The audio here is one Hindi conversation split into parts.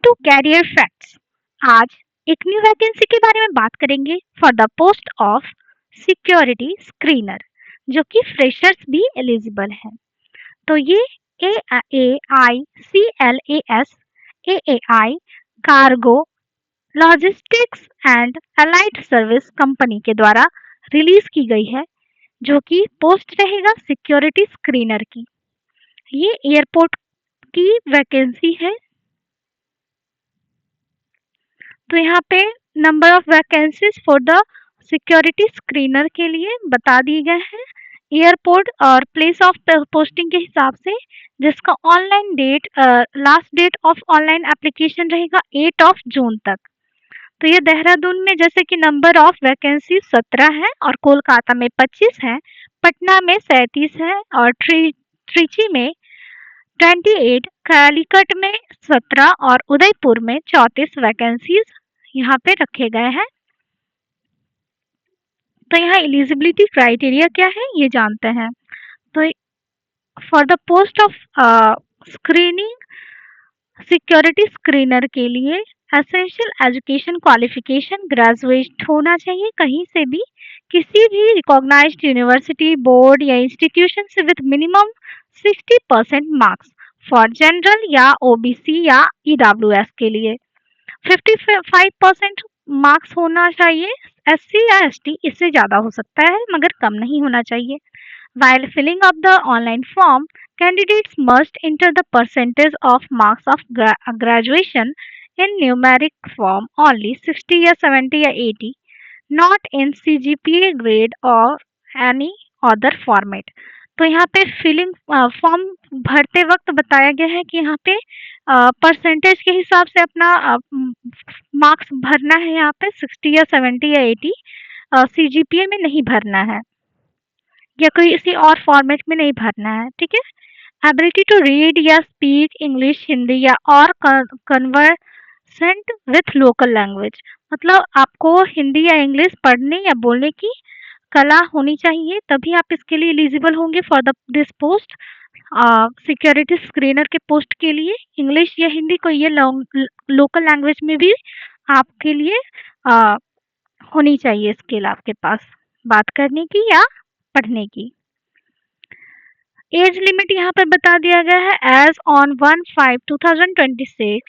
To career facts. आज एक न्यू वैकेंसी के बारे में बात करेंगे for the post of security screener, जो कि फ्रेशर्स भी एलिजिबल है। तो ये AAICLAS AAI cargo logistics and allied service company के द्वारा रिलीज की गई है, जो कि पोस्ट रहेगा सिक्योरिटी स्क्रीनर की। ये एयरपोर्ट की वैकेंसी है। तो यहाँ पे number of vacancies for the security screener के लिए बता दिए गए हैं एयरपोर्ट और प्लेस ऑफ पोस्टिंग के हिसाब से, जिसका online date last date of online application रहेगा 8 जून तक। तो ये देहरादून में जैसे कि नंबर ऑफ वैकेंसी 17 है और कोलकाता में 25 है, पटना में 37 है और त्रिची में 28, कालीकट में 17 और उदयपुर में 34 वैकेंसीज यहाँ पे रखे गए हैं। तो यहाँ एलिजिबिलिटी क्राइटेरिया क्या है ये जानते हैं। तो for the post of screening security screener के लिए एसेंशियल एजुकेशन क्वालिफिकेशन ग्रेजुएट होना चाहिए कहीं से भी, किसी भी रिकॉग्नाइज्ड यूनिवर्सिटी बोर्ड या इंस्टीट्यूशन से with minimum 60% marks for general या ओबीसी या ईडब्ल्यूएस के लिए। 55% मार्क्स होना चाहिए एससी या एसटी, इससे ज़्यादा हो सकता है मगर कम नहीं होना चाहिए। While filling up the online form, candidates must enter the percentage of marks of graduation in numeric form only 60 या 70 या 80, not in CGPA grade or any other format। तो यहाँ पे फिलिंग फॉर्म भरते वक्त बताया गया है कि यहाँ पे परसेंटेज के हिसाब से अपना मार्क्स भरना है। यहाँ पे 60 या 70 या 80 CGPA में नहीं भरना है या कोई इसी और फॉर्मेट में नहीं भरना है, ठीक है। एबिलिटी टू रीड या स्पीक इंग्लिश, हिंदी या और कन्वर्सेंट विथ लोकल लैंग्वेज, मतलब आपको हिंदी या इंग्लिश पढ़ने या बोलने की कला होनी चाहिए, तभी आप इसके लिए एलिजिबल होंगे for this post. Security screener के पोस्ट के लिए इंग्लिश या हिंदी कोई ये लोकल लैंग्वेज में भी आपके लिए होनी चाहिए स्किल आपके पास बात करने की या पढ़ने की। एज लिमिट यहाँ पर बता दिया गया है age on 1/5/2026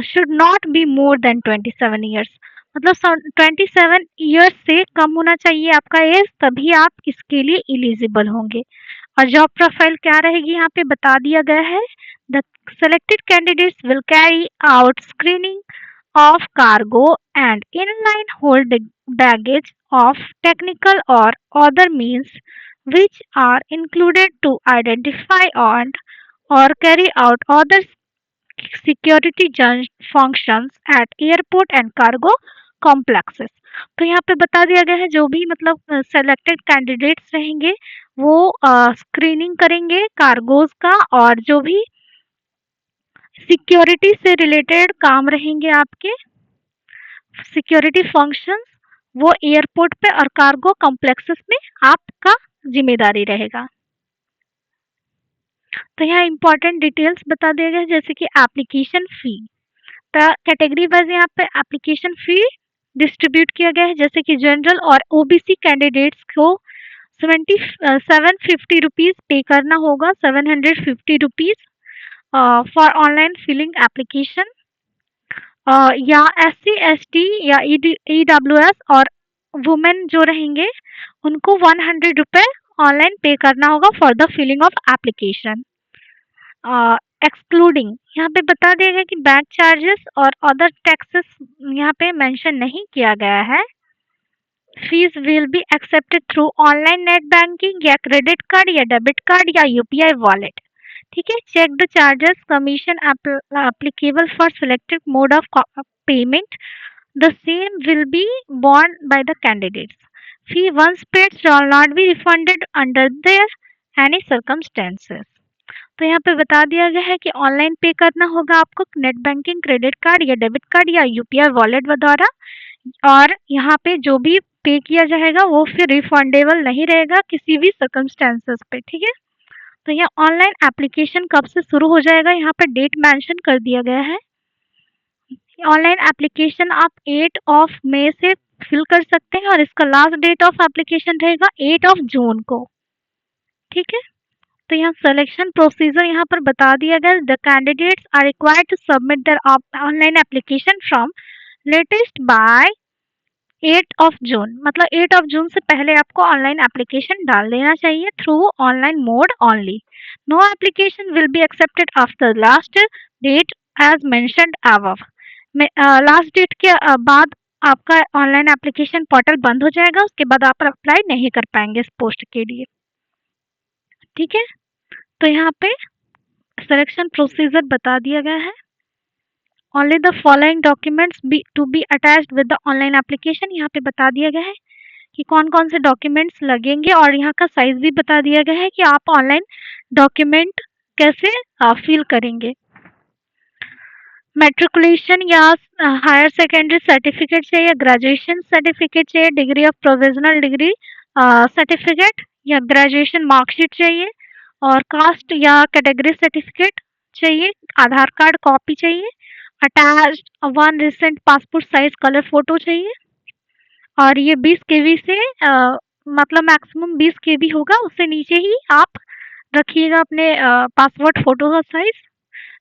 should not be more than 27 years, मतलब 27 ईयर्स से कम होना चाहिए आपका एज, तभी आप इसके लिए एलिजिबल होंगे। और जॉब प्रोफाइल क्या रहेगी यहाँ पे बता दिया गया है। The selected candidates will carry out screening of cargo and inline hold baggage of technical or other means which are included to identify and or carry out other security functions at airport and cargo complexes। तो यहाँ पे बता दिया गया है जो भी मतलब सेलेक्टेड कैंडिडेट्स रहेंगे वो स्क्रीनिंग करेंगे कार्गोज का, और जो भी सिक्योरिटी से रिलेटेड काम रहेंगे आपके सिक्योरिटी फंक्शंस, वो एयरपोर्ट पे और कार्गो कॉम्प्लेक्सेस में आपका जिम्मेदारी रहेगा। तो यहाँ इंपॉर्टेंट डिटेल्स बता दिए गए जैसे कि एप्लीकेशन फी, तो कैटेगरी वाइज यहाँ पे एप्लीकेशन फी डिस्ट्रीब्यूट किया गया है, जैसे कि जनरल और ओबीसी कैंडिडेट्स को 750 रुपीज पे करना होगा, 750 rupees for online filling application, या SC ST या EWS और वुमेन जो रहेंगे उनको 100 रुपये ऑनलाइन पे करना होगा for the filling of application. Excluding यहाँ पे बता दिया गया कि बैंक चार्जेस और अदर टैक्सेस यहाँ पे मेंशन नहीं किया गया है। Fees will be accepted through online net banking या क्रेडिट कार्ड या डेबिट कार्ड या UPI वॉलेट, ठीक है। Check the charges commission applicable for selected mode of payment, the same will be borne by the candidates। fee once paid shall not be refunded under their any circumstances। तो यहाँ पे बता दिया गया है कि ऑनलाइन पे करना होगा आपको नेट बैंकिंग, क्रेडिट कार्ड या डेबिट कार्ड या UPI वॉलेट द्वारा, और यहाँ पे जो भी पे किया जाएगा वो फिर रिफंडेबल नहीं रहेगा किसी भी सर्कमस्टेंसेस पे, ठीक है। तो यहाँ ऑनलाइन एप्लीकेशन कब से शुरू हो जाएगा, यहाँ पे डेट मेंशन कर दिया गया है। ऑनलाइन एप्लीकेशन आप 8 ऑफ मई से फिल कर सकते हैं और इसका लास्ट डेट ऑफ एप्लीकेशन रहेगा 8 ऑफ जून को। ठीक है, तो यहाँ सिलेक्शन प्रोसीजर यहाँ पर बता दिया गया, the candidates are required to submit their online application from latest by 8 of June, मतलब 8 ऑफ जून से पहले आपको ऑनलाइन एप्लीकेशन डाल देना चाहिए through online mode only. No application will be accepted after last date as mentioned above. Last date के बाद आपका ऑनलाइन एप्लीकेशन पोर्टल बंद हो जाएगा, उसके बाद आप अप्लाई नहीं कर पाएंगे इस पोस्ट के लिए। ठीक है, तो यहाँ पे सिलेक्शन प्रोसीजर बता दिया गया है। Only the following documents to be attached with the online application, यहाँ पे बता दिया गया है कि कौन कौन से डॉक्यूमेंट्स लगेंगे और यहाँ का साइज भी बता दिया गया है कि आप ऑनलाइन डॉक्यूमेंट कैसे फिल करेंगे। मैट्रिकुलेशन या हायर सेकेंडरी सर्टिफिकेट चाहिए, ग्रेजुएशन सर्टिफिकेट चाहिए, degree of provisional degree certificate या ग्रेजुएशन मार्कशीट चाहिए, और कास्ट या कैटेगरी सर्टिफिकेट चाहिए, आधार कार्ड कॉपी चाहिए, attached one recent passport size colour photo चाहिए, और ये 20 केबी से मतलब मैक्सिमम 20 केबी होगा, उससे नीचे ही आप रखिएगा अपने पासपोर्ट फोटो का साइज।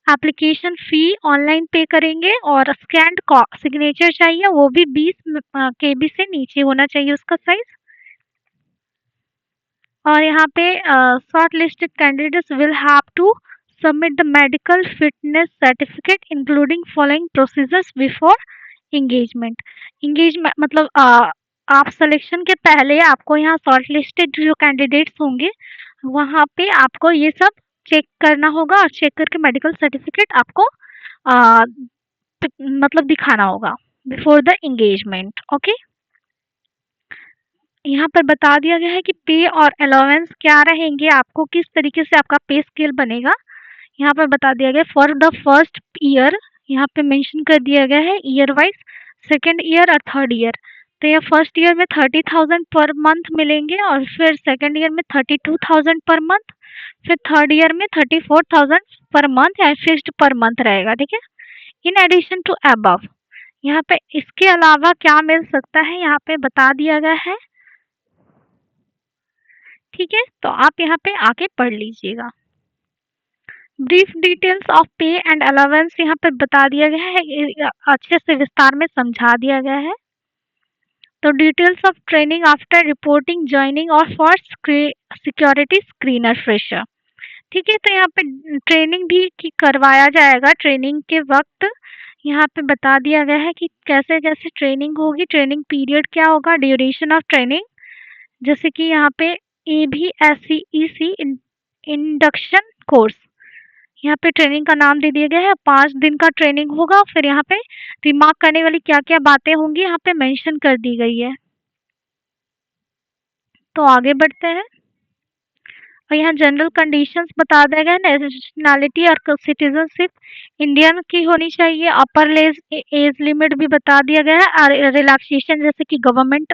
एप्लीकेशन फी ऑनलाइन पे करेंगे और स्कैन्ड सिग्नेचर चाहिए, वो भी 20 केबी से नीचे होना चाहिए उसका साइज। और यहाँ पे short listed candidates will have to submit the medical fitness certificate including following procedures before engagement. मतलब आप सिलेक्शन के पहले आपको यहाँ शॉर्ट लिस्टेड जो कैंडिडेट्स होंगे वहाँ पे आपको ये सब चेक करना होगा और चेक करके मेडिकल सर्टिफिकेट आपको मतलब दिखाना होगा बिफोर द एंगेजमेंट। ओके, यहाँ पर बता दिया गया है कि पे और अलाउंस क्या रहेंगे, आपको किस तरीके से आपका पे स्केल बनेगा। यहाँ पर बता दिया गया फॉर द फर्स्ट ईयर, यहाँ पे मेंशन कर दिया गया है ईयर वाइज, सेकेंड ईयर और थर्ड ईयर। तो ये फर्स्ट ईयर में 30,000 पर मंथ मिलेंगे और फिर सेकेंड ईयर में 32,000 पर मंथ, फिर थर्ड ईयर में 34,000 पर मंथ या फिक्स्ड पर मंथ रहेगा। ठीक है, इन एडिशन टू अबव, यहाँ पे इसके अलावा क्या मिल सकता है यहाँ पे बता दिया गया है। ठीक है, तो आप यहाँ पे आके पढ़ लीजिएगा। ब्रीफ डिटेल्स ऑफ पे एंड अलाउंस यहाँ पर बता दिया गया है, अच्छे से विस्तार में समझा दिया गया है। तो details of training after reporting joining और फॉर सिक्योरिटी स्क्रीनर फ्रेशर। ठीक है, तो यहाँ पे ट्रेनिंग भी करवाया जाएगा। ट्रेनिंग के वक्त यहाँ पे बता दिया गया है कि कैसे कैसे ट्रेनिंग होगी, ट्रेनिंग पीरियड क्या होगा, ड्यूरेशन ऑफ ट्रेनिंग, जैसे कि यहाँ पे ABSCEC इंडक्शन कोर्स, यहाँ पे ट्रेनिंग का नाम दे दिया गया है। 5 दिन का ट्रेनिंग होगा। फिर यहाँ पे रिमार्क करने वाली क्या क्या बातें होंगी यहाँ पे मेंशन कर दी गई है। तो आगे बढ़ते हैं और यहाँ जनरल कंडीशंस बता दिया गया है। नेशनैलिटी और सिटीजनशिप इंडियन की होनी चाहिए। अपर एज लिमिट भी बता दिया गया है और रिलैक्सेशन जैसे कि गवर्नमेंट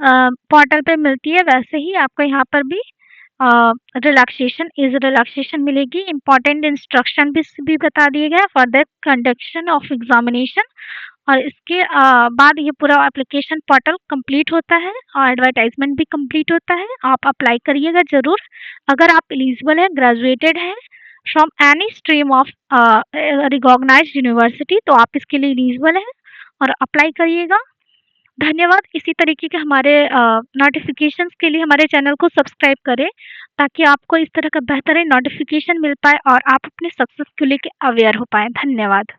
पोर्टल पे मिलती है वैसे ही आपको यहाँ पर भी रिलैक्सेशन मिलेगी। इम्पोर्टेंट इंस्ट्रक्शन भी बता दिए गए for the conduction of examination. और इसके बाद ये पूरा एप्लीकेशन पोर्टल कंप्लीट होता है और एडवर्टाइजमेंट भी कंप्लीट होता है। आप अप्लाई करिएगा ज़रूर। अगर आप एलिजिबल है, ग्रेजुएटेड है from any stream of recognised university, तो आप इसके लिए एलिजिबल है और अप्लाई करिएगा। धन्यवाद। इसी तरीके के हमारे नोटिफिकेशंस के लिए हमारे चैनल को सब्सक्राइब करें ताकि आपको इस तरह का बेहतरीन नोटिफिकेशन मिल पाए और आप अपने सक्सेस के लिए अवेयर हो पाएँ। धन्यवाद।